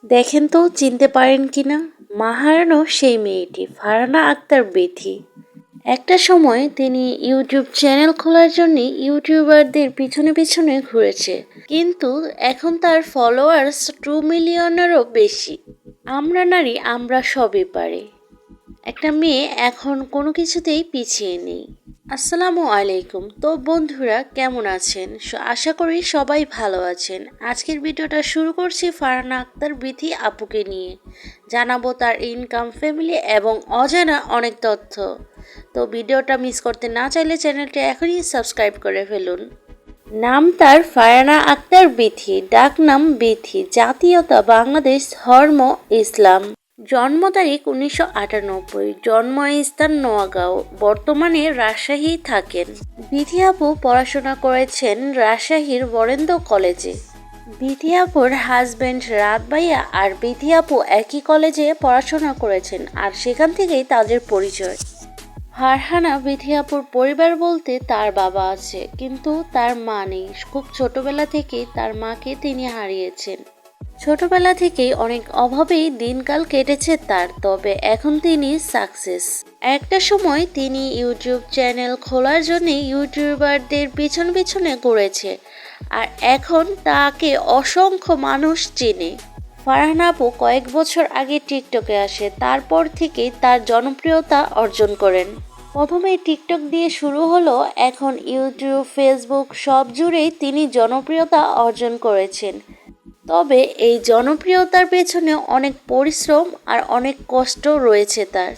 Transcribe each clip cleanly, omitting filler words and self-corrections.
দেখেন তো চিনতে পারেন কিনা, মা হারানো সেই মেয়েটি ফারহানা আক্তার বিথি। একটা সময় তিনি ইউটিউব চ্যানেল খোলার জন্য ইউটিউবারদের পিছনে পিছনে ঘুরেছে, কিন্তু এখন তার ফলোয়ার্স 2 মিলিয়নেরও বেশি। আমরা নারী, আমরা সবই পারি। একটা মেয়ে এখন কোনো কিছুতেই পিছিয়ে নেই। আসসালামু আলাইকুম। তো বন্ধুরা, কেমন আছেন? আশা করি সবাই ভালো আছেন। আজকের ভিডিওটা শুরু করছি ফারহানা আক্তার বিথি আপুকে নিয়ে। জানাবো তার ইনকাম, ফ্যামিলি এবং অজানা অনেক তথ্য। তো ভিডিওটা মিস করতে না চাইলে চ্যানেলটি এখনই সাবস্ক্রাইব করে ফেলুন। নাম তার ফারহানা আক্তার বিথি, ডাক নাম বিথি, জাতীয়তা বাংলাদেশ, ধর্ম ইসলাম। জন্ম তারিখ 1998, জন্মস্থান নোয়াগাঁও, বর্তমানে রাজশাহী থাকেন। বিথি আপু পড়াশোনা করেছেন রাজশাহীর বরেন্দ্র কলেজে। বিথি আপুর হাজবেন্ড রাত ভাইয়া আর বিথি আপু একই কলেজে পড়াশোনা করেছেন, আর সেখান থেকেই তাদের পরিচয়। ফারহানা বিথি আপুর পরিবার বলতে তার বাবা আছে, কিন্তু তার মা নেই। খুব ছোটবেলা থেকেই তার মাকে তিনি হারিয়েছেন। ছোটবেলা থেকেই অনেক অভাবেই দিনকাল কেটেছে তার, তবে এখন তিনি সাকসেস। একটা সময় তিনি ইউটিউব চ্যানেল খোলার জন্য ইউটিউবারদের পিছন পিছনে ঘুরেছে, আর এখন তাকে অসংখ্য মানুষ চেনে। ফারহানা আপু কয়েক বছর আগে টিকটকে আসে, তারপর থেকেই তার জনপ্রিয়তা অর্জন করেন। প্রথমে টিকটক দিয়ে শুরু হলো, এখন ইউটিউব, ফেসবুক সব জুড়েই তিনি জনপ্রিয়তা অর্জন করেছেন। তবে এই জনপ্রিয়তার পেছনে অনেক পরিশ্রম আর অনেক কষ্ট রয়েছে তার।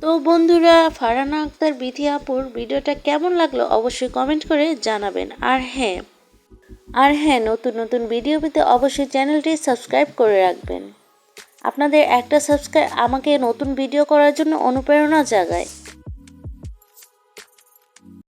তো বন্ধুরা, ফারহানা আক্তার বিথি আপুর ভিডিওটা কেমন লাগলো অবশ্যই কমেন্ট করে জানাবেন। আর হ্যাঁ, নতুন নতুন ভিডিও পেতে অবশ্যই চ্যানেলটি সাবস্ক্রাইব করে রাখবেন। আপনাদের একটা সাবস্ক্রাইব আমাকে নতুন ভিডিও করার জন্য অনুপ্রেরণা জাগায়।